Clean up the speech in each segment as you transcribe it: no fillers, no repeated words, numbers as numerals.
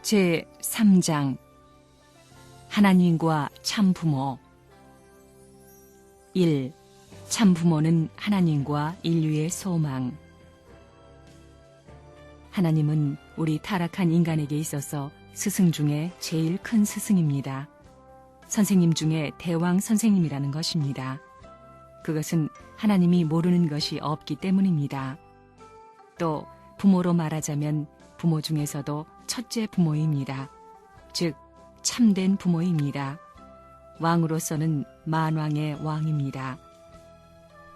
제3장 하나님과 참부모 1. 참부모는 하나님과 인류의 소망. 하나님은 우리 타락한 인간에게 있어서 스승 중에 제일 큰 스승입니다. 선생님 중에 대왕 선생님이라는 것입니다. 그것은 하나님이 모르는 것이 없기 때문입니다. 또 부모로 말하자면 부모 중에서도 첫째 부모입니다. 즉 참된 부모입니다. 왕으로서는 만왕의 왕입니다.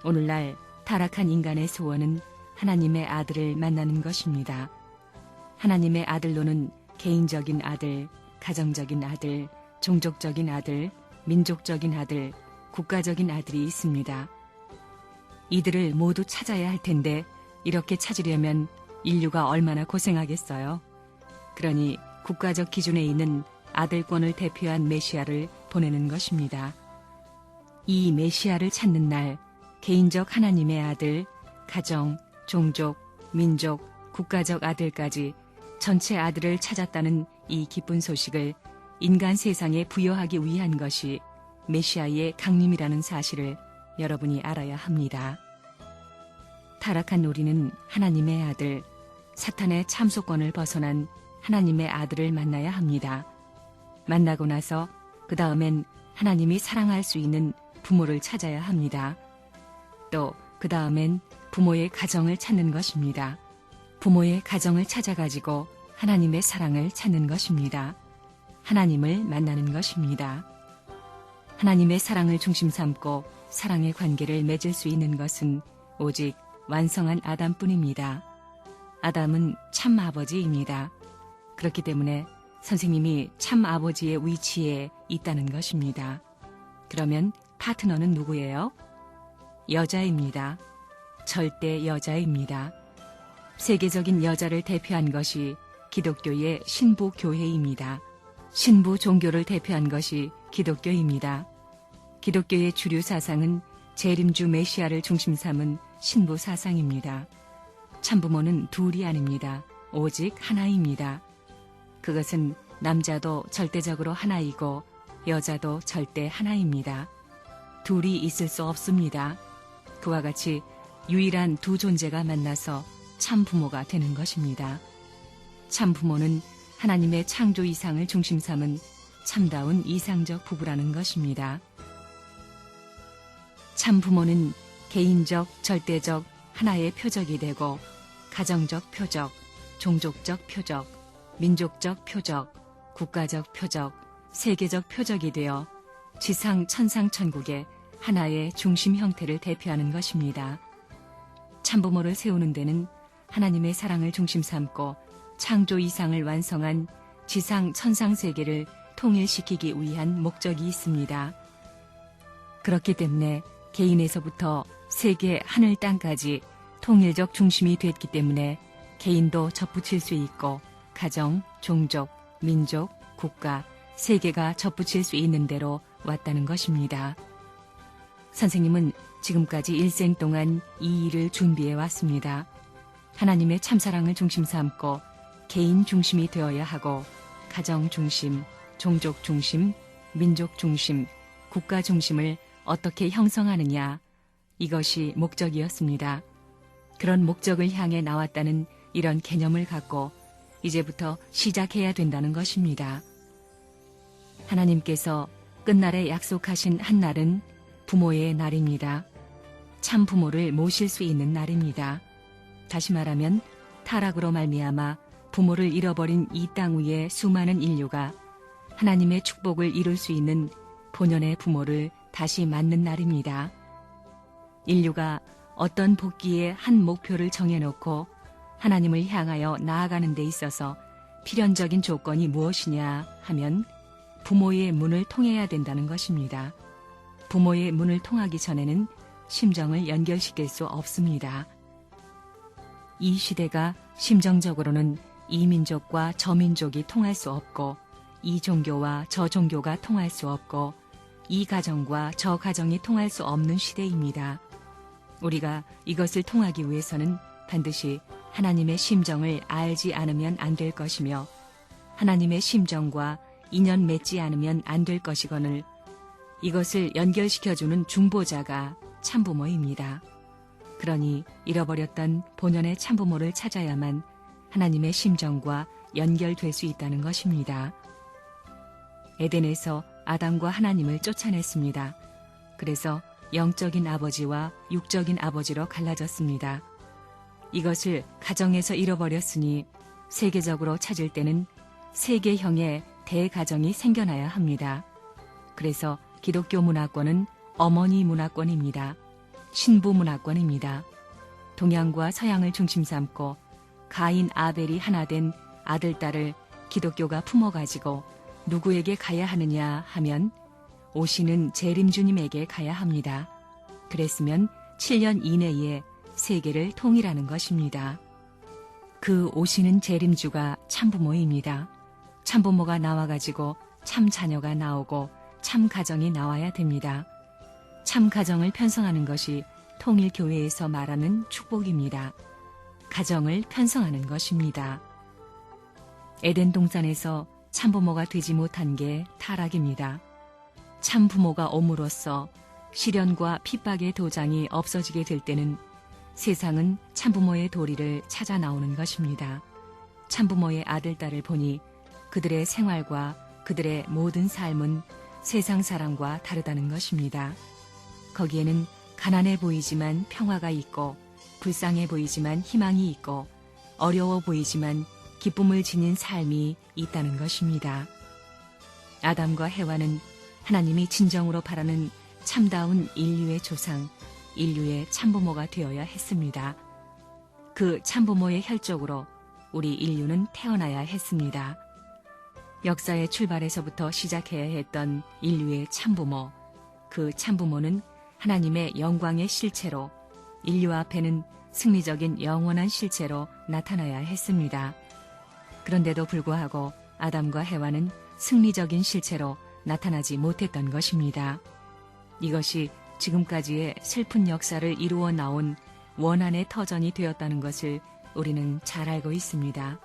오늘날 타락한 인간의 소원은 하나님의 아들을 만나는 것입니다. 하나님의 아들로는 개인적인 아들, 가정적인 아들, 종족적인 아들, 민족적인 아들, 국가적인 아들이 있습니다. 이들을 모두 찾아야 할 텐데 이렇게 찾으려면 인류가 얼마나 고생하겠어요. 그러니 국가적 기준에 있는 아들권을 대표한 메시아를 보내는 것입니다. 이 메시아를 찾는 날 개인적 하나님의 아들, 가정, 종족, 민족, 국가적 아들까지 전체 아들을 찾았다는 이 기쁜 소식을 인간 세상에 부여하기 위한 것이 메시아의 강림이라는 사실을 여러분이 알아야 합니다. 타락한 우리는 하나님의 아들, 사탄의 참소권을 벗어난 하나님의 아들을 만나야 합니다. 만나고 나서 그 다음엔 하나님이 사랑할 수 있는 부모를 찾아야 합니다. 또 그 다음엔 부모의 가정을 찾는 것입니다. 부모의 가정을 찾아가지고 하나님의 사랑을 찾는 것입니다. 하나님을 만나는 것입니다. 하나님의 사랑을 중심 삼고 사랑의 관계를 맺을 수 있는 것은 오직 완성한 아담뿐입니다. 아담은 참 아버지입니다. 그렇기 때문에 선생님이 참 아버지의 위치에 있다는 것입니다. 그러면 파트너는 누구예요? 여자입니다. 절대 여자입니다. 세계적인 여자를 대표한 것이 기독교의 신부 교회입니다. 신부 종교를 대표한 것이 기독교입니다. 기독교의 주류 사상은 재림주 메시아를 중심 삼은 신부 사상입니다. 참부모는 둘이 아닙니다. 오직 하나입니다. 그것은 남자도 절대적으로 하나이고 여자도 절대 하나입니다. 둘이 있을 수 없습니다. 그와 같이 유일한 두 존재가 만나서 참부모가 되는 것입니다. 참부모는 하나님의 창조 이상을 중심 삼은 참다운 이상적 부부라는 것입니다. 참부모는 개인적, 절대적 하나의 표적이 되고 가정적 표적, 종족적 표적, 민족적 표적, 국가적 표적, 세계적 표적이 되어 지상 천상 천국의 하나의 중심 형태를 대표하는 것입니다. 참부모를 세우는 데는 하나님의 사랑을 중심 삼고 창조 이상을 완성한 지상 천상 세계를 통일시키기 위한 목적이 있습니다. 그렇기 때문에 개인에서부터 세계 하늘 땅까지 통일적 중심이 됐기 때문에 개인도 접붙일 수 있고 가정, 종족, 민족, 국가, 세계가 접붙일 수 있는 대로 왔다는 것입니다. 선생님은 지금까지 일생 동안 이 일을 준비해 왔습니다. 하나님의 참사랑을 중심 삼고 개인 중심이 되어야 하고 가정 중심, 종족 중심, 민족 중심, 국가 중심을 어떻게 형성하느냐, 이것이 목적이었습니다. 그런 목적을 향해 나왔다는 이런 개념을 갖고 이제부터 시작해야 된다는 것입니다. 하나님께서 끝날에 약속하신 한 날은 부모의 날입니다. 참 부모를 모실 수 있는 날입니다. 다시 말하면 타락으로 말미암아 부모를 잃어버린 이 땅 위의 수많은 인류가 하나님의 축복을 이룰 수 있는 본연의 부모를 다시 맞는 날입니다. 인류가 어떤 복귀의 한 목표를 정해놓고 하나님을 향하여 나아가는 데 있어서 필연적인 조건이 무엇이냐 하면 부모의 문을 통해야 된다는 것입니다. 부모의 문을 통하기 전에는 심정을 연결시킬 수 없습니다. 이 시대가 심정적으로는 이 민족과 저 민족이 통할 수 없고 이 종교와 저 종교가 통할 수 없고 이 가정과 저 가정이 통할 수 없는 시대입니다. 우리가 이것을 통하기 위해서는 반드시 하나님의 심정을 알지 않으면 안 될 것이며 하나님의 심정과 인연 맺지 않으면 안 될 것이거늘 이것을 연결시켜주는 중보자가 참부모입니다. 그러니 잃어버렸던 본연의 참부모를 찾아야만 하나님의 심정과 연결될 수 있다는 것입니다. 에덴에서 아담과 하나님을 쫓아냈습니다. 그래서 영적인 아버지와 육적인 아버지로 갈라졌습니다. 이것을 가정에서 잃어버렸으니 세계적으로 찾을 때는 세계형의 대가정이 생겨나야 합니다. 그래서 기독교 문화권은 어머니 문화권입니다. 신부 문화권입니다. 동양과 서양을 중심 삼고 가인 아벨이 하나 된 아들, 딸을 기독교가 품어가지고 누구에게 가야 하느냐 하면 오시는 재림주님에게 가야 합니다. 그랬으면 7년 이내에 세계를 통일하는 것입니다. 그 오시는 재림주가 참부모입니다. 참부모가 나와가지고 참 자녀가 나오고 참 가정이 나와야 됩니다. 참 가정을 편성하는 것이 통일교회에서 말하는 축복입니다. 가정을 편성하는 것입니다. 에덴 동산에서 참부모가 되지 못한 게 타락입니다. 참부모가 옴으로써 시련과 핍박의 도장이 없어지게 될 때는 세상은 참부모의 도리를 찾아 나오는 것입니다. 참부모의 아들, 딸을 보니 그들의 생활과 그들의 모든 삶은 세상 사람과 다르다는 것입니다. 거기에는 가난해 보이지만 평화가 있고 불쌍해 보이지만 희망이 있고 어려워 보이지만 기쁨을 지닌 삶이 있다는 것입니다. 아담과 해와는 하나님이 진정으로 바라는 참다운 인류의 조상, 인류의 참부모가 되어야 했습니다. 그 참부모의 혈족으로 우리 인류는 태어나야 했습니다. 역사의 출발에서부터 시작해야 했던 인류의 참부모, 그 참부모는 하나님의 영광의 실체로 인류 앞에는 승리적인 영원한 실체로 나타나야 했습니다. 그런데도 불구하고 아담과 해와는 승리적인 실체로 나타나지 못했던 것입니다. 이것이 지금까지의 슬픈 역사를 이루어 나온 원한의 터전이 되었다는 것을 우리는 잘 알고 있습니다.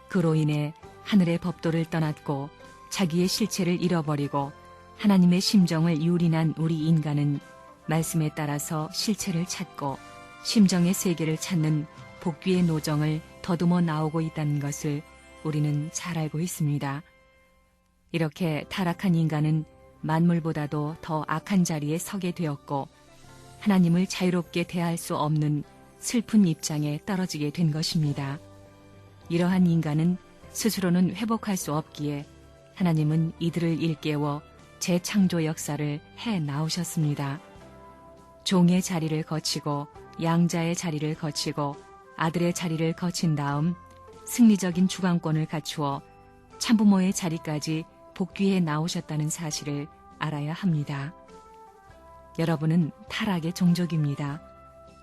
그로 인해 하늘의 법도를 떠났고 자기의 실체를 잃어버리고 하나님의 심정을 유린한 우리 인간은 말씀에 따라서 실체를 찾고 심정의 세계를 찾는 복귀의 노정을 더듬어 나오고 있다는 것을 우리는 잘 알고 있습니다. 이렇게 타락한 인간은 만물보다도 더 악한 자리에 서게 되었고 하나님을 자유롭게 대할 수 없는 슬픈 입장에 떨어지게 된 것입니다. 이러한 인간은 스스로는 회복할 수 없기에 하나님은 이들을 일깨워 재창조 역사를 해 나오셨습니다. 종의 자리를 거치고 양자의 자리를 거치고 아들의 자리를 거친 다음 승리적인 주관권을 갖추어 참부모의 자리까지 복귀해 나오셨다는 사실을 알아야 합니다. 여러분은 타락의 종족입니다.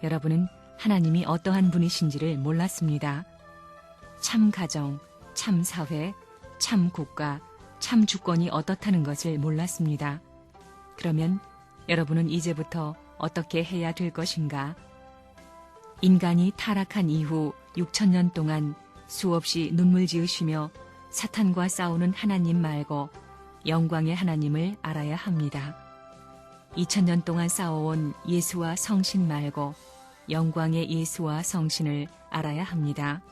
여러분은 하나님이 어떠한 분이신지를 몰랐습니다. 참 가정, 참 사회, 참 국가, 참 주권이 어떻다는 것을 몰랐습니다. 그러면 여러분은 이제부터 어떻게 해야 될 것인가? 인간이 타락한 이후 6천년 동안 수없이 눈물 지으시며 사탄과 싸우는 하나님 말고 영광의 하나님을 알아야 합니다. 2000년 동안 싸워온 예수와 성신 말고 영광의 예수와 성신을 알아야 합니다.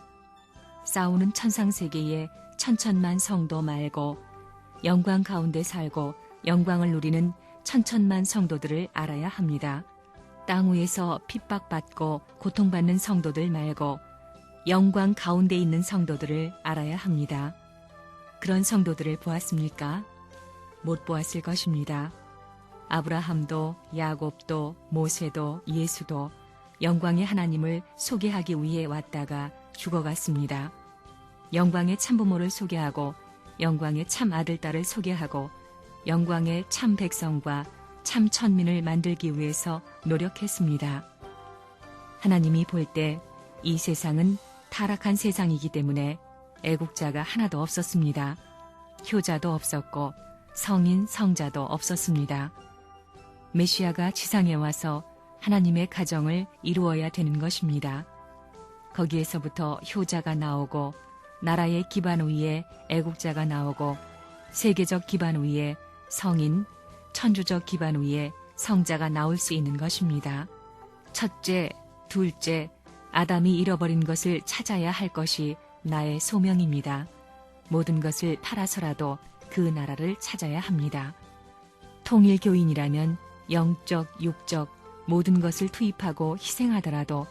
싸우는 천상세계의 천천만 성도 말고 영광 가운데 살고 영광을 누리는 천천만 성도들을 알아야 합니다. 땅 위에서 핍박받고 고통받는 성도들 말고 영광 가운데 있는 성도들을 알아야 합니다. 그런 성도들을 보았습니까? 못 보았을 것입니다. 아브라함도 야곱도 모세도 예수도 영광의 하나님을 소개하기 위해 왔다가 죽어갔습니다. 영광의 참부모를 소개하고 영광의 참 아들, 딸을 소개하고 영광의 참 백성과 참 천민을 만들기 위해서 노력했습니다. 하나님이 볼 때 이 세상은 타락한 세상이기 때문에 애국자가 하나도 없었습니다. 효자도 없었고 성인, 성자도 없었습니다. 메시아가 지상에 와서 하나님의 가정을 이루어야 되는 것입니다. 거기에서부터 효자가 나오고 나라의 기반 위에 애국자가 나오고 세계적 기반 위에 성인, 천주적 기반 위에 성자가 나올 수 있는 것입니다. 첫째, 둘째, 아담이 잃어버린 것을 찾아야 할 것이 나의 소명입니다. 모든 것을 팔아서라도 그 나라를 찾아야 합니다. 통일교인이라면 영적, 육적 모든 것을 투입하고 희생하더라도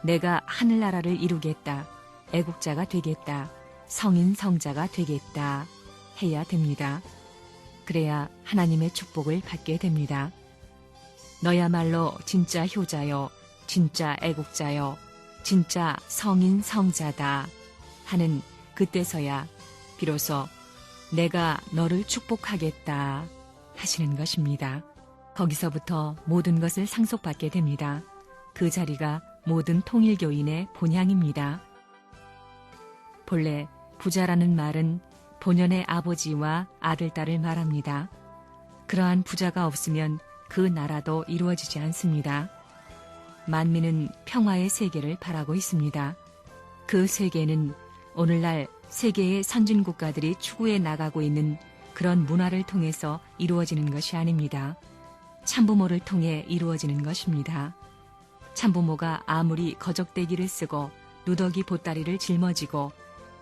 내가 하늘나라를 이루겠다, 애국자가 되겠다, 성인 성자가 되겠다 해야 됩니다. 그래야 하나님의 축복을 받게 됩니다. 너야말로 진짜 효자요, 진짜 애국자요, 진짜 성인 성자다 하는 그때서야 비로소 내가 너를 축복하겠다 하시는 것입니다. 거기서부터 모든 것을 상속받게 됩니다. 그 자리가 모든 통일교인의 본향입니다. 본래 부자라는 말은 본연의 아버지와 아들, 딸을 말합니다. 그러한 부자가 없으면 그 나라도 이루어지지 않습니다. 만민은 평화의 세계를 바라고 있습니다. 그 세계는 오늘날 세계의 선진국가들이 추구해 나가고 있는 그런 문화를 통해서 이루어지는 것이 아닙니다. 참부모를 통해 이루어지는 것입니다. 참부모가 아무리 거적대기를 쓰고 누더기 보따리를 짊어지고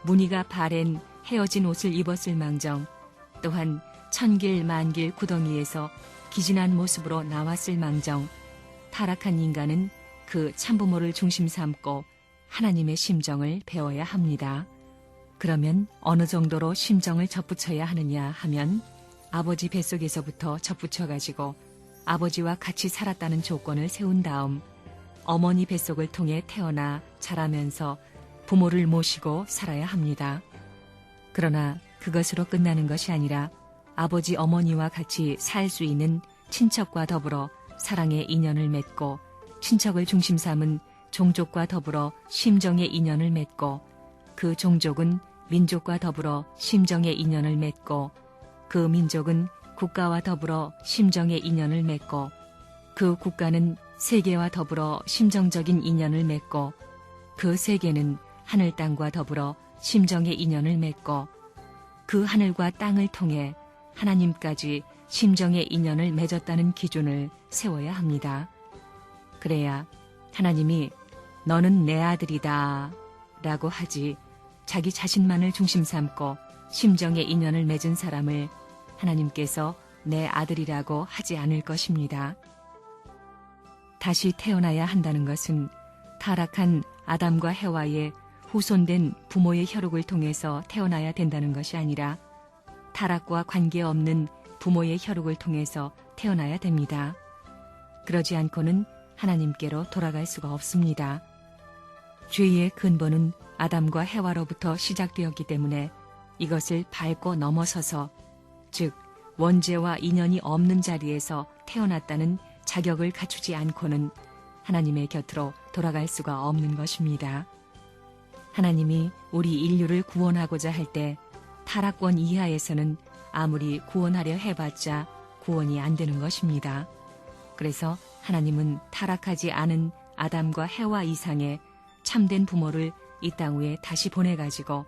무늬가 바랜 헤어진 옷을 입었을 망정, 또한 천길 만길 구덩이에서 기진한 모습으로 나왔을 망정, 타락한 인간은 그 참부모를 중심 삼고 하나님의 심정을 배워야 합니다. 그러면 어느 정도로 심정을 접붙여야 하느냐 하면 아버지 뱃속에서부터 접붙여가지고 아버지와 같이 살았다는 조건을 세운 다음 어머니 뱃속을 통해 태어나 자라면서 부모를 모시고 살아야 합니다. 그러나 그것으로 끝나는 것이 아니라 아버지 어머니와 같이 살 수 있는 친척과 더불어 사랑의 인연을 맺고 친척을 중심 삼은 종족과 더불어 심정의 인연을 맺고 그 종족은 민족과 더불어 심정의 인연을 맺고 그 민족은 국가와 더불어 심정의 인연을 맺고 그 국가는 세계와 더불어 심정적인 인연을 맺고 그 세계는 하늘 땅과 더불어 심정의 인연을 맺고 그 하늘과 땅을 통해 하나님까지 심정의 인연을 맺었다는 기준을 세워야 합니다. 그래야 하나님이 너는 내 아들이다 라고 하지 자기 자신만을 중심 삼고 심정의 인연을 맺은 사람을 하나님께서 내 아들이라고 하지 않을 것입니다. 다시 태어나야 한다는 것은 타락한 아담과 해와의 후손된 부모의 혈육을 통해서 태어나야 된다는 것이 아니라 타락과 관계없는 부모의 혈육을 통해서 태어나야 됩니다. 그러지 않고는 하나님께로 돌아갈 수가 없습니다. 죄의 근본은 아담과 해와로부터 시작되었기 때문에 이것을 밟고 넘어서서 즉 원죄와 인연이 없는 자리에서 태어났다는 자격을 갖추지 않고는 하나님의 곁으로 돌아갈 수가 없는 것입니다. 하나님이 우리 인류를 구원하고자 할 때 타락권 이하에서는 아무리 구원하려 해봤자 구원이 안 되는 것입니다. 그래서 하나님은 타락하지 않은 아담과 해와 이상의 참된 부모를 이 땅 위에 다시 보내가지고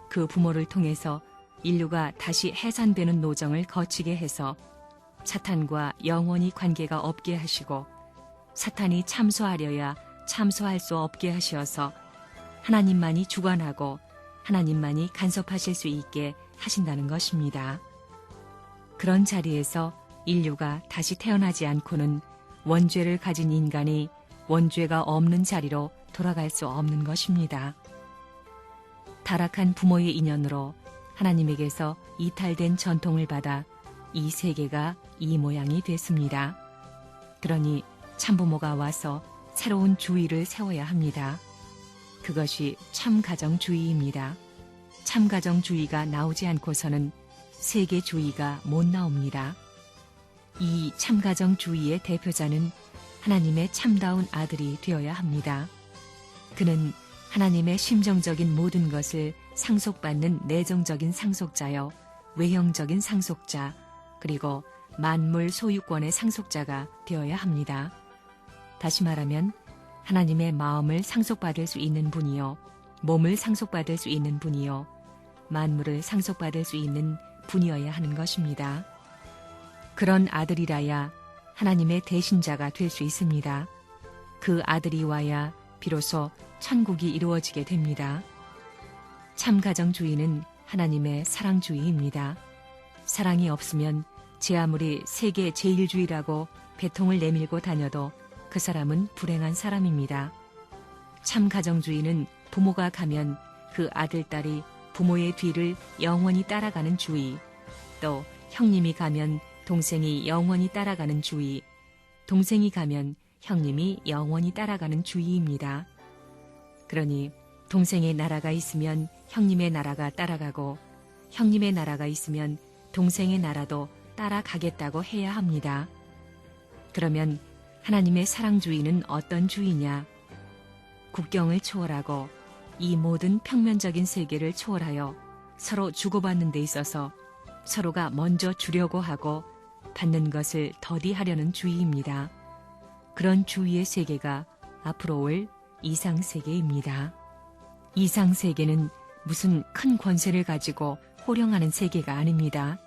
그 부모를 통해서 인류가 다시 해산되는 노정을 거치게 해서 사탄과 영원히 관계가 없게 하시고 사탄이 참소하려야 참소할 수 없게 하셔서 하나님만이 주관하고 하나님만이 간섭하실 수 있게 하신다는 것입니다. 그런 자리에서 인류가 다시 태어나지 않고는 원죄를 가진 인간이 원죄가 없는 자리로 돌아갈 수 없는 것입니다. 타락한 부모의 인연으로 하나님에게서 이탈된 전통을 받아 이 세계가 이 모양이 됐습니다. 그러니 참부모가 와서 새로운 주의를 세워야 합니다. 그것이 참가정주의입니다. 참가정주의가 나오지 않고서는 세계주의가 못 나옵니다. 이 참가정주의의 대표자는 하나님의 참다운 아들이 되어야 합니다. 그는 하나님의 심정적인 모든 것을 상속받는 내정적인 상속자요, 외형적인 상속자, 그리고 만물 소유권의 상속자가 되어야 합니다. 다시 말하면 하나님의 마음을 상속받을 수 있는 분이요, 몸을 상속받을 수 있는 분이요 만물을 상속받을 수 있는 분이어야 하는 것입니다. 그런 아들이라야 하나님의 대신자가 될 수 있습니다. 그 아들이 와야 비로소 천국이 이루어지게 됩니다. 참 가정주의는 하나님의 사랑주의입니다. 사랑이 없으면 제 아무리 세계 제일주의라고 배통을 내밀고 다녀도 그 사람은 불행한 사람입니다. 참 가정주의는 부모가 가면 그 아들, 딸이 부모의 뒤를 영원히 따라가는 주의, 또 형님이 가면 동생이 영원히 따라가는 주의, 동생이 가면 형님이 영원히 따라가는 주의입니다. 그러니 동생의 나라가 있으면 형님의 나라가 따라가고 형님의 나라가 있으면 동생의 나라도 따라가겠다고 해야 합니다. 그러면 하나님의 사랑주의는 어떤 주의냐? 국경을 초월하고 이 모든 평면적인 세계를 초월하여 서로 주고받는 데 있어서 서로가 먼저 주려고 하고 받는 것을 더디하려는 주의입니다. 그런 주의의 세계가 앞으로 올 이상세계입니다. 이상세계는 무슨 큰 권세를 가지고 호령하는 세계가 아닙니다.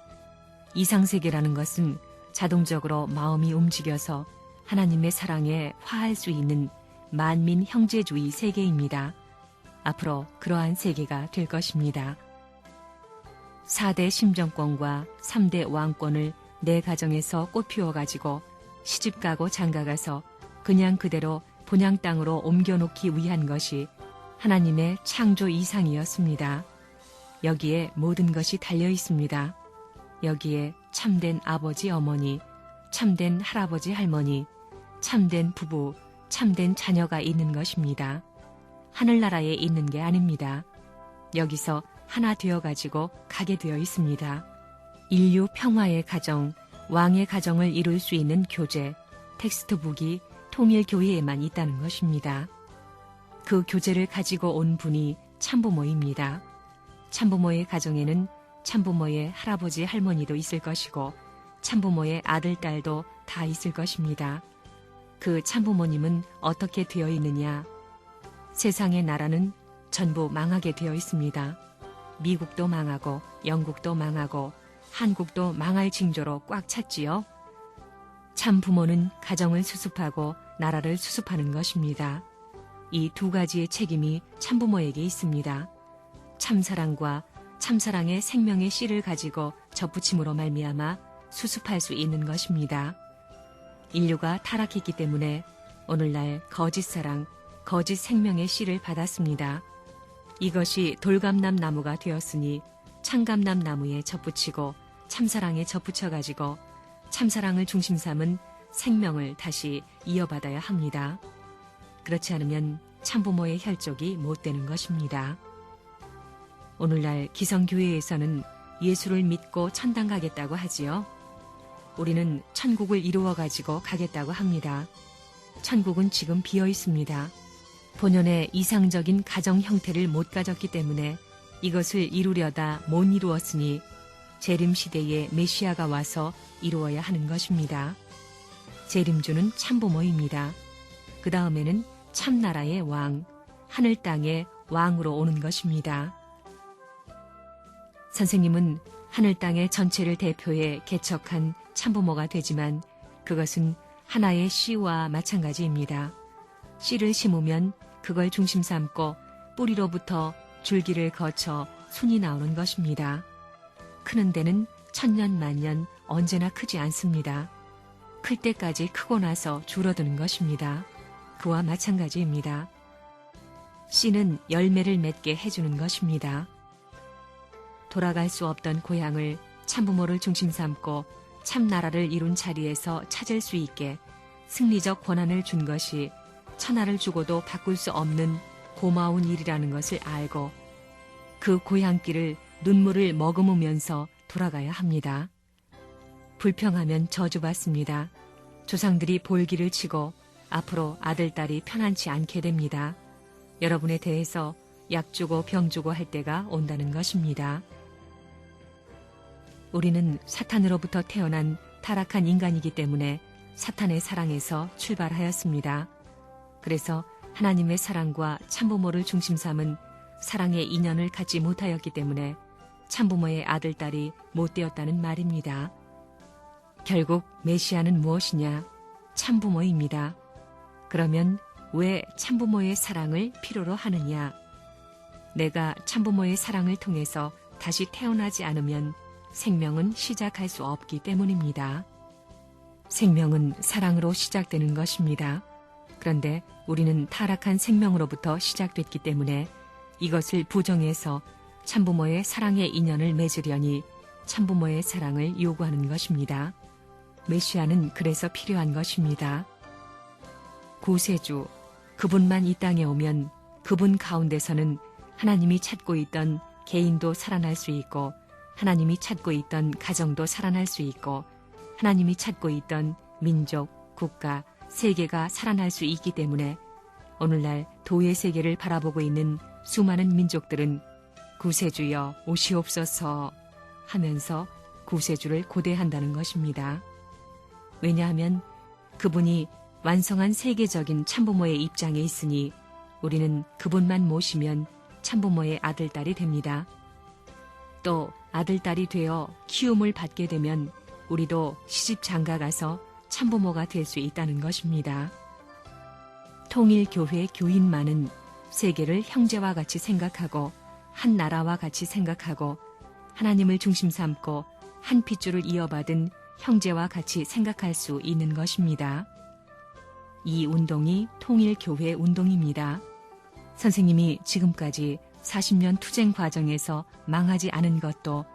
이상세계라는 것은 자동적으로 마음이 움직여서 하나님의 사랑에 화할 수 있는 만민 형제주의 세계입니다. 앞으로 그러한 세계가 될 것입니다. 4대 심정권과 3대 왕권을 내 가정에서 꽃피워가지고 시집가고 장가가서 그냥 그대로 본향 땅으로 옮겨놓기 위한 것이 하나님의 창조 이상이었습니다. 여기에 모든 것이 달려 있습니다. 여기에 참된 아버지 어머니, 참된 할아버지 할머니, 참된 부부, 참된 자녀가 있는 것입니다. 하늘나라에 있는 게 아닙니다. 여기서 하나 되어가지고 가게 되어 있습니다. 인류 평화의 가정, 왕의 가정을 이룰 수 있는 교재, 텍스트북이 통일교회에만 있다는 것입니다. 그 교재를 가지고 온 분이 참부모입니다. 참부모의 가정에는 참부모의 할아버지 할머니도 있을 것이고 참부모의 아들, 딸도 다 있을 것입니다. 그 참부모님은 어떻게 되어 있느냐? 세상의 나라는 전부 망하게 되어 있습니다. 미국도 망하고 영국도 망하고 한국도 망할 징조로 꽉 찼지요. 참 부모는 가정을 수습하고 나라를 수습하는 것입니다. 이 두 가지의 책임이 참부모에게 있습니다. 참사랑과 참사랑의 생명의 씨를 가지고 접붙임으로 말미암아 수습할 수 있는 것입니다. 인류가 타락했기 때문에 오늘날 거짓사랑, 거짓 생명의 씨를 받았습니다. 이것이 돌감람 나무가 되었으니 참감람 나무에 접붙이고 참사랑에 접붙여가지고 참사랑을 중심 삼은 생명을 다시 이어받아야 합니다. 그렇지 않으면 참부모의 혈족이 못 되는 것입니다. 오늘날 기성교회에서는 예수를 믿고 천당 가겠다고 하지요. 우리는 천국을 이루어 가지고 가겠다고 합니다. 천국은 지금 비어 있습니다. 본연의 이상적인 가정 형태를 못 가졌기 때문에 이것을 이루려다 못 이루었으니 재림시대에 메시아가 와서 이루어야 하는 것입니다. 재림주는 참부모입니다. 그 다음에는 참나라의 왕, 하늘 땅의 왕으로 오는 것입니다. 선생님은 하늘 땅의 전체를 대표해 개척한 참부모가 되지만 그것은 하나의 씨와 마찬가지입니다. 씨를 심으면 그걸 중심 삼고 뿌리로부터 줄기를 거쳐 순이 나오는 것입니다. 크는 데는 천년 만년 언제나 크지 않습니다. 클 때까지 크고 나서 줄어드는 것입니다. 그와 마찬가지입니다. 씨는 열매를 맺게 해주는 것입니다. 돌아갈 수 없던 고향을 참부모를 중심 삼고 참나라를 이룬 자리에서 찾을 수 있게 승리적 권한을 준 것이 천하를 주고도 바꿀 수 없는 고마운 일이라는 것을 알고 그 고향길을 눈물을 머금으면서 돌아가야 합니다. 불평하면 저주받습니다. 조상들이 볼기를 치고 앞으로 아들, 딸이 편안치 않게 됩니다. 여러분에 대해서 약 주고 병 주고 할 때가 온다는 것입니다. 우리는 사탄으로부터 태어난 타락한 인간이기 때문에 사탄의 사랑에서 출발하였습니다. 그래서 하나님의 사랑과 참부모를 중심 삼은 사랑의 인연을 갖지 못하였기 때문에 참부모의 아들, 딸이 못 되었다는 말입니다. 결국 메시아는 무엇이냐? 참부모입니다. 그러면 왜 참부모의 사랑을 필요로 하느냐? 내가 참부모의 사랑을 통해서 다시 태어나지 않으면 생명은 시작할 수 없기 때문입니다. 생명은 사랑으로 시작되는 것입니다. 그런데 우리는 타락한 생명으로부터 시작됐기 때문에 이것을 부정해서 참부모의 사랑의 인연을 맺으려니 참부모의 사랑을 요구하는 것입니다. 메시아는 그래서 필요한 것입니다. 구세주, 그분만 이 땅에 오면 그분 가운데서는 하나님이 찾고 있던 개인도 살아날 수 있고 하나님이 찾고 있던 가정도 살아날 수 있고 하나님이 찾고 있던 민족, 국가, 세계가 살아날 수 있기 때문에 오늘날 도의 세계를 바라보고 있는 수많은 민족들은 구세주여 오시옵소서 하면서 구세주를 고대한다는 것입니다. 왜냐하면 그분이 완성한 세계적인 참부모의 입장에 있으니 우리는 그분만 모시면 참부모의 아들, 딸이 됩니다. 또 아들, 딸이 되어 키움을 받게 되면 우리도 시집 장가 가서 참부모가 될 수 있다는 것입니다. 통일교회 교인만은 세계를 형제와 같이 생각하고 한 나라와 같이 생각하고 하나님을 중심 삼고 한 핏줄을 이어받은 형제와 같이 생각할 수 있는 것입니다. 이 운동이 통일교회 운동입니다. 선생님이 지금까지 40년 투쟁 과정에서 망하지 않은 것도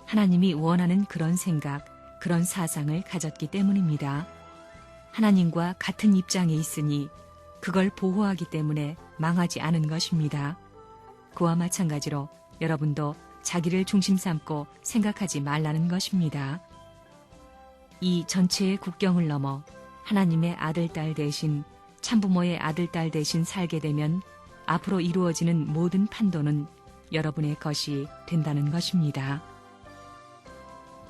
하나님이 원하는 그런 생각, 그런 사상을 가졌기 때문입니다. 하나님과 같은 입장에 있으니 그걸 보호하기 때문에 망하지 않은 것입니다. 그와 마찬가지로 여러분도 자기를 중심 삼고 생각하지 말라는 것입니다. 이 전체의 국경을 넘어 하나님의 아들, 딸 대신 참부모의 아들, 딸 대신 살게 되면 앞으로 이루어지는 모든 판도는 여러분의 것이 된다는 것입니다.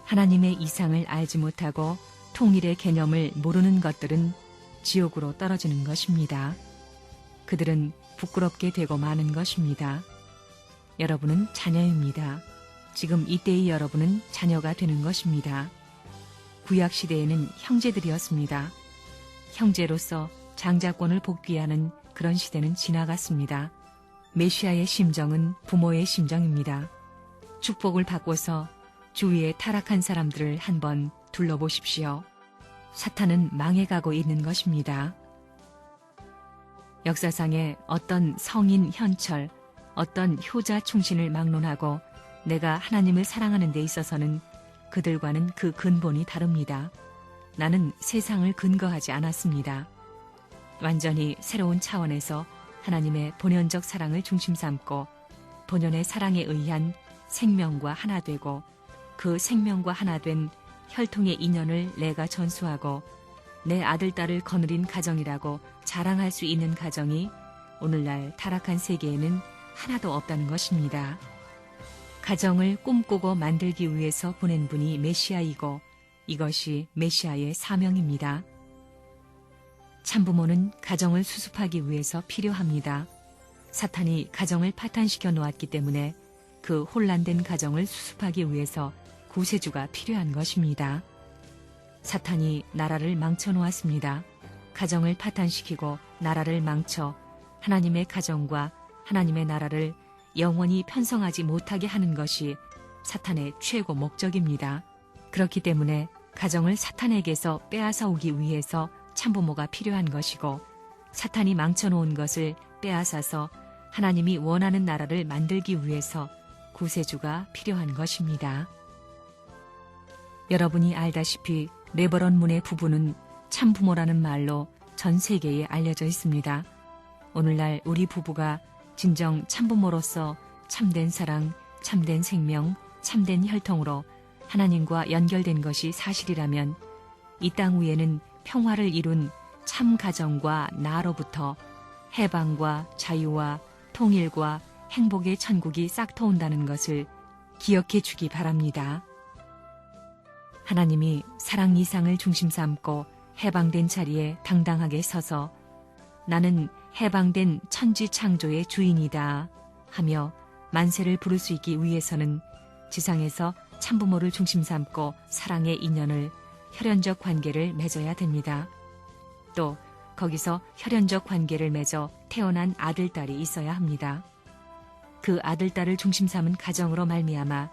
하나님의 이상을 알지 못하고 통일의 개념을 모르는 것들은 지옥으로 떨어지는 것입니다. 그들은 부끄럽게 되고 마는 것입니다. 여러분은 자녀입니다. 지금 이때의 여러분은 자녀가 되는 것입니다. 구약시대에는 형제들이었습니다. 형제로서 장자권을 복귀하는 그런 시대는 지나갔습니다. 메시아의 심정은 부모의 심정입니다. 축복을 받고서 주위에 타락한 사람들을 한번 둘러보십시오. 사탄은 망해가고 있는 것입니다. 역사상에 어떤 성인 현철, 어떤 효자 충신을 막론하고 내가 하나님을 사랑하는 데 있어서는 그들과는 그 근본이 다릅니다. 나는 세상을 근거하지 않았습니다. 완전히 새로운 차원에서 하나님의 본연적 사랑을 중심 삼고 본연의 사랑에 의한 생명과 하나 되고 그 생명과 하나 된 혈통의 인연을 내가 전수하고 내 아들, 딸을 거느린 가정이라고 자랑할 수 있는 가정이 오늘날 타락한 세계에는 하나도 없다는 것입니다. 가정을 꿈꾸고 만들기 위해서 보낸 분이 메시아이고 이것이 메시아의 사명입니다. 참부모는 가정을 수습하기 위해서 필요합니다. 사탄이 가정을 파탄시켜 놓았기 때문에 그 혼란된 가정을 수습하기 위해서 구세주가 필요한 것입니다. 사탄이 나라를 망쳐 놓았습니다. 가정을 파탄시키고 나라를 망쳐 하나님의 가정과 하나님의 나라를 영원히 편성하지 못하게 하는 것이 사탄의 최고 목적입니다. 그렇기 때문에 가정을 사탄에게서 빼앗아 오기 위해서 참부모가 필요한 것이고 사탄이 망쳐놓은 것을 빼앗아서 하나님이 원하는 나라를 만들기 위해서 구세주가 필요한 것입니다. 여러분이 알다시피 레버런 문의 부부는 참부모라는 말로 전 세계에 알려져 있습니다. 오늘날 우리 부부가 진정 참부모로서 참된 사랑, 참된 생명, 참된 혈통으로 하나님과 연결된 것이 사실이라면 이 땅 위에는 평화를 이룬 참 가정과 나로부터 해방과 자유와 통일과 행복의 천국이 싹 터온다는 것을 기억해 주기 바랍니다. 하나님이 사랑 이상을 중심 삼고 해방된 자리에 당당하게 서서 나는 해방된 천지 창조의 주인이다 하며 만세를 부를 수 있기 위해서는 지상에서 참부모를 중심 삼고 사랑의 인연을, 혈연적 관계를 맺어야 됩니다. 또 거기서 혈연적 관계를 맺어 태어난 아들, 딸이 있어야 합니다. 그 아들, 딸을 중심 삼은 가정으로 말미암아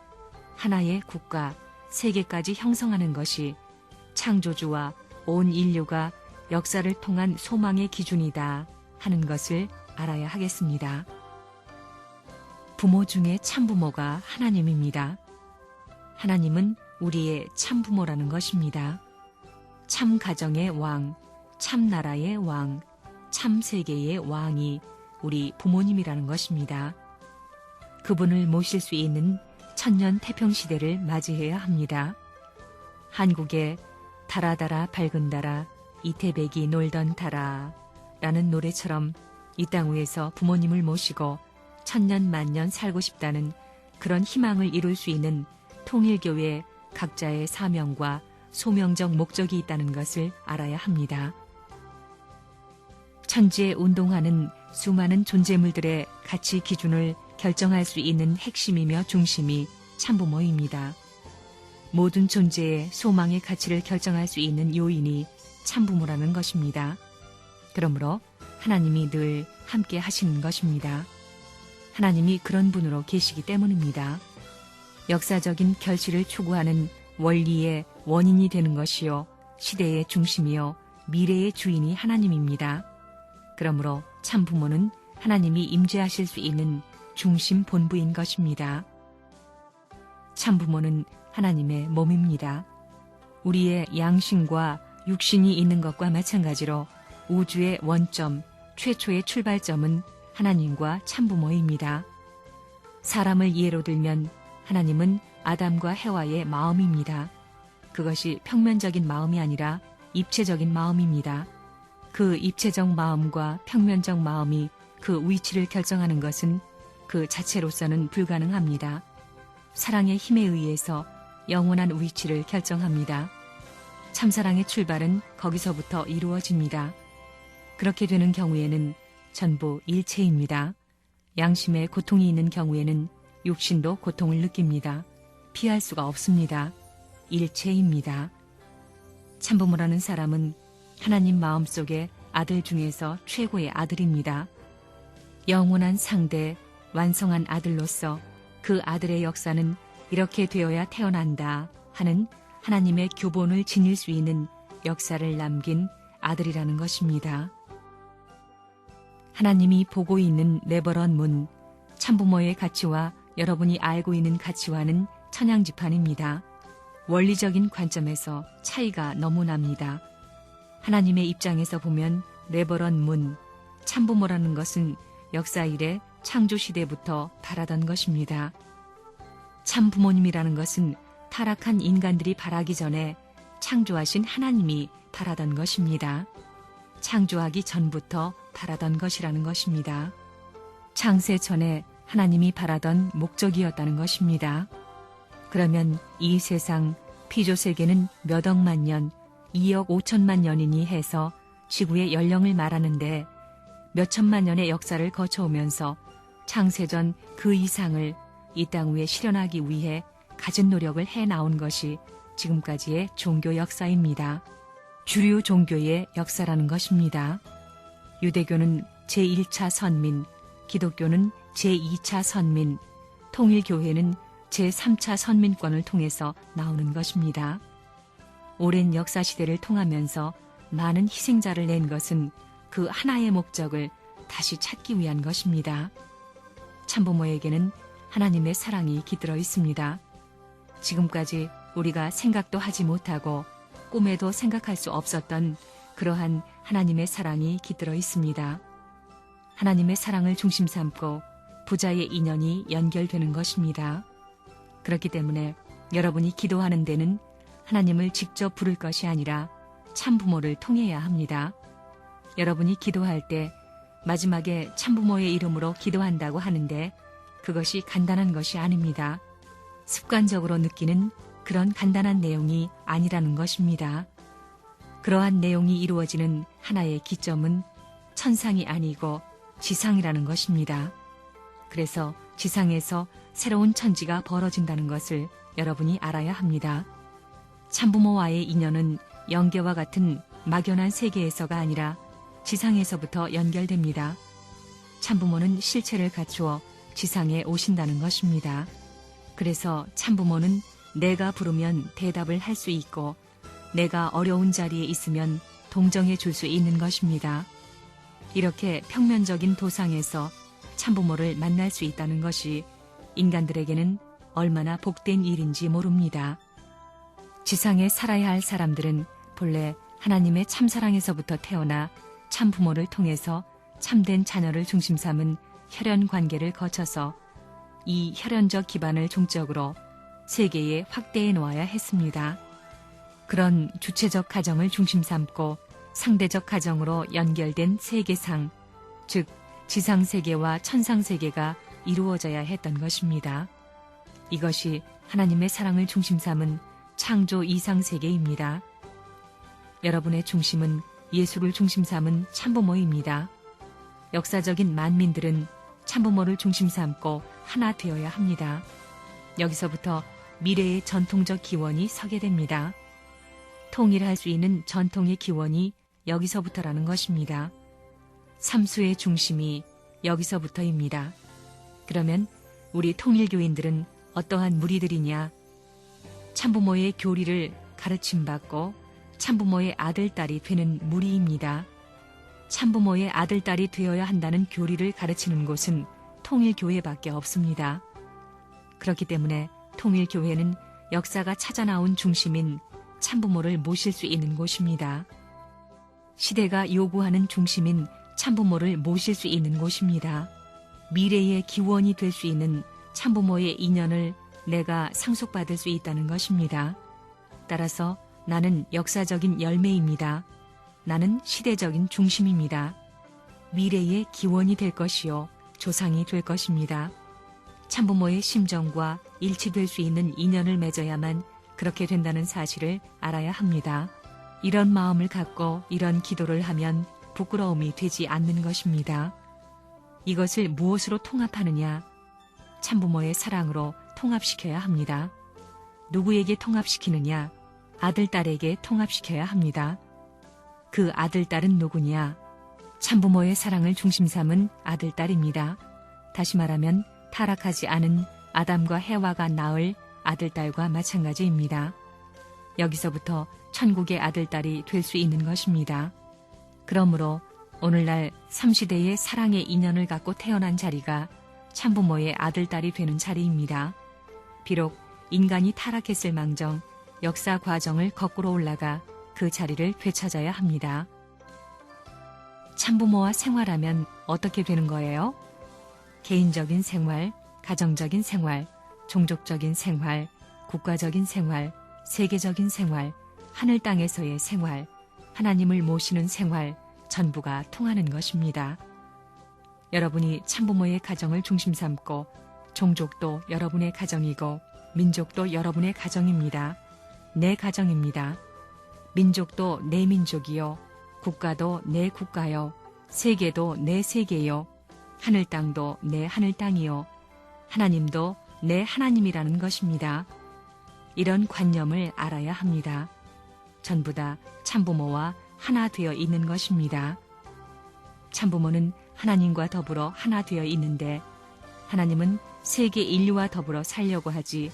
하나의 국가, 세계까지 형성하는 것이 창조주와 온 인류가 역사를 통한 소망의 기준이다 하는 것을 알아야 하겠습니다. 부모 중에 참부모가 하나님입니다. 하나님은 우리의 참부모라는 것입니다. 참 가정의 왕, 참 나라의 왕, 참 세계의 왕이 우리 부모님이라는 것입니다. 그분을 모실 수 있는 천년 태평시대를 맞이해야 합니다. 한국의 달아달아 밝은 달아 이태백이 놀던 달아 라는 노래처럼 이 땅 위에서 부모님을 모시고 천년 만년 살고 싶다는 그런 희망을 이룰 수 있는 통일교회 각자의 사명과 소명적 목적이 있다는 것을 알아야 합니다. 천지에 운동하는 수많은 존재물들의 가치 기준을 결정할 수 있는 핵심이며 중심이 참부모입니다. 모든 존재의 소망의 가치를 결정할 수 있는 요인이 참부모라는 것입니다. 그러므로 하나님이 늘 함께 하시는 것입니다. 하나님이 그런 분으로 계시기 때문입니다. 역사적인 결실을 추구하는 원리의 원인이 되는 것이요, 시대의 중심이요, 미래의 주인이 하나님입니다. 그러므로 참부모는 하나님이 임재하실 수 있는 중심 본부인 것입니다. 참부모는 하나님의 몸입니다. 우리의 양심과 육신이 있는 것과 마찬가지로 우주의 원점, 최초의 출발점은 하나님과 참부모입니다. 사람을 예로 들면 하나님은 아담과 해와의 마음입니다. 그것이 평면적인 마음이 아니라 입체적인 마음입니다. 그 입체적 마음과 평면적 마음이 그 위치를 결정하는 것은 그 자체로서는 불가능합니다. 사랑의 힘에 의해서 영원한 위치를 결정합니다. 참사랑의 출발은 거기서부터 이루어집니다. 그렇게 되는 경우에는 전부 일체입니다. 양심에 고통이 있는 경우에는 육신도 고통을 느낍니다. 피할 수가 없습니다. 일체입니다. 참부모라는 사람은 하나님 마음속의 아들 중에서 최고의 아들입니다. 영원한 상대, 완성한 아들로서 그 아들의 역사는 이렇게 되어야 태어난다 하는 하나님의 교본을 지닐 수 있는 역사를 남긴 아들이라는 것입니다. 하나님이 보고 있는 네버런 문, 참부모의 가치와 여러분이 알고 있는 가치와는 천양지판입니다. 원리적인 관점에서 차이가 너무 납니다. 하나님의 입장에서 보면 네버런 문, 참부모라는 것은 역사 이래 창조시대부터 바라던 것입니다. 참부모님이라는 것은 타락한 인간들이 바라기 전에 창조하신 하나님이 바라던 것입니다. 창조하기 전부터 바라던 것이라는 것입니다. 창세 전에 하나님이 바라던 목적이었다는 것입니다. 그러면 이 세상 피조세계는 몇 억만 년, 2억 5천만 년이니 해서 지구의 연령을 말하는데 몇 천만 년의 역사를 거쳐오면서 창세전 그 이상을 이 땅 위에 실현하기 위해 갖은 노력을 해나온 것이 지금까지의 종교 역사입니다. 주류 종교의 역사라는 것입니다. 유대교는 제1차 선민, 기독교는 제2차 선민, 통일교회는 제3차 선민권을 통해서 나오는 것입니다. 오랜 역사시대를 통하면서 많은 희생자를 낸 것은 그 하나의 목적을 다시 찾기 위한 것입니다. 참부모에게는 하나님의 사랑이 깃들어 있습니다. 지금까지 우리가 생각도 하지 못하고 꿈에도 생각할 수 없었던 그러한 하나님의 사랑이 깃들어 있습니다. 하나님의 사랑을 중심 삼고 부자의 인연이 연결되는 것입니다. 그렇기 때문에 여러분이 기도하는 데는 하나님을 직접 부를 것이 아니라 참부모를 통해야 합니다. 여러분이 기도할 때 마지막에 참부모의 이름으로 기도한다고 하는데 그것이 간단한 것이 아닙니다. 습관적으로 느끼는 그런 간단한 내용이 아니라는 것입니다. 그러한 내용이 이루어지는 하나의 기점은 천상이 아니고 지상이라는 것입니다. 그래서 지상에서 새로운 천지가 벌어진다는 것을 여러분이 알아야 합니다. 참부모와의 인연은 영계와 같은 막연한 세계에서가 아니라 지상에서부터 연결됩니다. 참부모는 실체를 갖추어 지상에 오신다는 것입니다. 그래서 참부모는 내가 부르면 대답을 할 수 있고 내가 어려운 자리에 있으면 동정해 줄 수 있는 것입니다. 이렇게 평면적인 도상에서 참부모를 만날 수 있다는 것이 인간들에게는 얼마나 복된 일인지 모릅니다. 지상에 살아야 할 사람들은 본래 하나님의 참사랑에서부터 태어나 참부모를 통해서 참된 자녀를 중심 삼은 혈연 관계를 거쳐서 이 혈연적 기반을 종적으로 세계에 확대해 놓아야 했습니다. 그런 주체적 가정을 중심 삼고 상대적 가정으로 연결된 세계상, 즉 지상세계와 천상세계가 이루어져야 했던 것입니다. 이것이 하나님의 사랑을 중심 삼은 창조 이상세계입니다. 여러분의 중심은 예수를 중심 삼은 참부모입니다. 역사적인 만민들은 참부모를 중심 삼고 하나 되어야 합니다. 여기서부터 미래의 전통적 기원이 서게 됩니다. 통일할 수 있는 전통의 기원이 여기서부터라는 것입니다. 삼수의 중심이 여기서부터입니다. 그러면 우리 통일교인들은 어떠한 무리들이냐? 참부모의 교리를 가르침받고 참부모의 아들딸이 되는 무리입니다. 참부모의 아들딸이 되어야 한다는 교리를 가르치는 곳은 통일교회밖에 없습니다. 그렇기 때문에 통일교회는 역사가 찾아나온 중심인 참부모를 모실 수 있는 곳입니다. 시대가 요구하는 중심인 참부모를 모실 수 있는 곳입니다. 미래의 기원이 될 수 있는 참부모의 인연을 내가 상속받을 수 있다는 것입니다. 따라서 나는 역사적인 열매입니다. 나는 시대적인 중심입니다. 미래의 기원이 될 것이요 조상이 될 것입니다. 참부모의 심정과 일치될 수 있는 인연을 맺어야만 그렇게 된다는 사실을 알아야 합니다. 이런 마음을 갖고 이런 기도를 하면 부끄러움이 되지 않는 것입니다. 이것을 무엇으로 통합하느냐? 참부모의 사랑으로 통합시켜야 합니다. 누구에게 통합시키느냐? 아들딸에게 통합시켜야 합니다. 그 아들딸은 누구냐? 참부모의 사랑을 중심 삼은 아들딸입니다. 다시 말하면 타락하지 않은 아담과 해와가 낳을 아들딸과 마찬가지입니다. 여기서부터 천국의 아들딸이 될 수 있는 것입니다. 그러므로 오늘날 삼시대의 사랑의 인연을 갖고 태어난 자리가 참부모의 아들딸이 되는 자리입니다. 비록 인간이 타락했을 망정 역사 과정을 거꾸로 올라가 그 자리를 되찾아야 합니다. 참부모와 생활하면 어떻게 되는 거예요? 개인적인 생활, 가정적인 생활, 종족적인 생활, 국가적인 생활, 세계적인 생활, 하늘 땅에서의 생활, 하나님을 모시는 생활, 전부가 통하는 것입니다. 여러분이 참부모의 가정을 중심 삼고 종족도 여러분의 가정이고 민족도 여러분의 가정입니다. 내 가정입니다. 민족도 내 민족이요. 국가도 내 국가요. 세계도 내 세계요. 하늘 땅도 내 하늘 땅이요. 하나님도 내 하나님이라는 것입니다. 이런 관념을 알아야 합니다. 전부 다 참부모와 하나 되어 있는 것입니다. 참부모는 하나님과 더불어 하나 되어 있는데 하나님은 세계 인류와 더불어 살려고 하지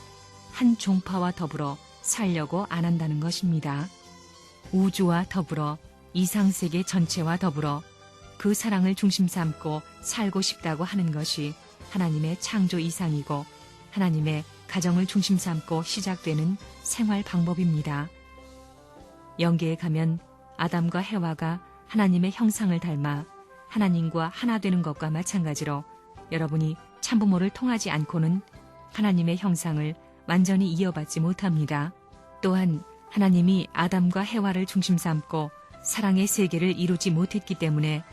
한 종파와 더불어 살려고 안 한다는 것입니다. 우주와 더불어 이상세계 전체와 더불어 그 사랑을 중심 삼고 살고 싶다고 하는 것이 하나님의 창조 이상이고 하나님의 가정을 중심 삼고 시작되는 생활 방법입니다. 영계에 가면 아담과 해와가 하나님의 형상을 닮아 하나님과 하나 되는 것과 마찬가지로 여러분이 참부모를 통하지 않고는 하나님의 형상을 완전히 이어받지 못합니다. 또한 하나님이 아담과 해와를 중심 삼고 사랑의 세계를 이루지 못했기 때문에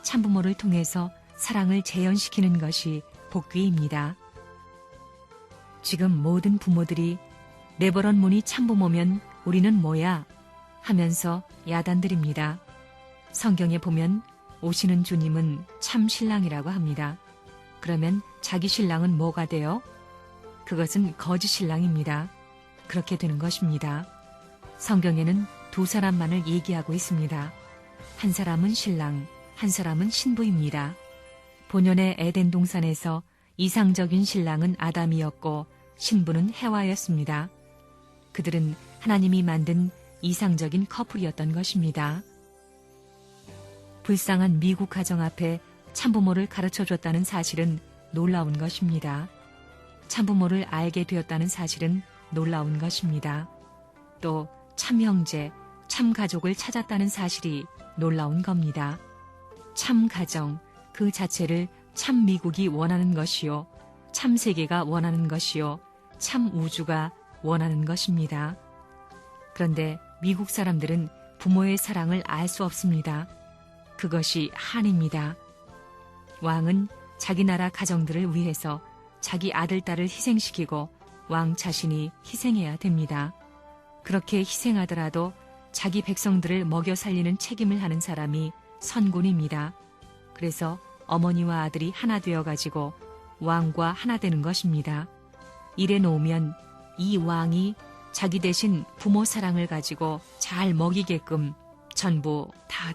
참부모를 통해서 사랑을 재현시키는 것이 복귀입니다. 지금 모든 부모들이 레버런 문이 참부모면 우리는 뭐야? 하면서 야단들입니다. 성경에 보면 오시는 주님은 참 신랑이라고 합니다. 그러면 자기 신랑은 뭐가 돼요? 그것은 거짓 신랑입니다. 그렇게 되는 것입니다. 성경에는 두 사람만을 얘기하고 있습니다. 한 사람은 신랑, 한 사람은 신부입니다. 본연의 에덴 동산에서 이상적인 신랑은 아담이었고 신부는 해와였습니다. 그들은 하나님이 만든 이상적인 커플이었던 것입니다. 불쌍한 미국 가정 앞에 참부모를 가르쳐줬다는 사실은 놀라운 것입니다. 참부모를 알게 되었다는 사실은 놀라운 것입니다. 또 참형제, 참가족을 찾았다는 사실이 놀라운 겁니다. 참가정 그 자체를 참미국이 원하는 것이요, 참세계가 원하는 것이요, 참우주가 원하는 것입니다. 그런데 미국 사람들은 부모의 사랑을 알 수 없습니다. 그것이 한입니다. 왕은 자기 나라 가정들을 위해서 자기 아들, 딸을 희생시키고 왕 자신이 희생해야 됩니다. 그렇게 희생하더라도 자기 백성들을 먹여 살리는 책임을 하는 사람이 선군입니다. 그래서 어머니와 아들이 하나 되어가지고 왕과 하나 되는 것입니다. 이래 놓으면 이 왕이 자기 대신 부모 사랑을 가지고 잘 먹이게끔 전부 다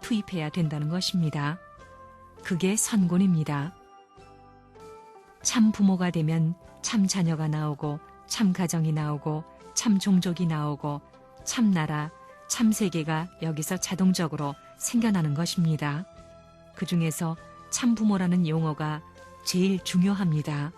투입해야 된다는 것입니다. 그게 선군입니다. 참 부모가 되면 참 자녀가 나오고 참 가정이 나오고 참 종족이 나오고 참 나라, 참 세계가 여기서 자동적으로 생겨나는 것입니다. 그 중에서 참 부모라는 용어가 제일 중요합니다.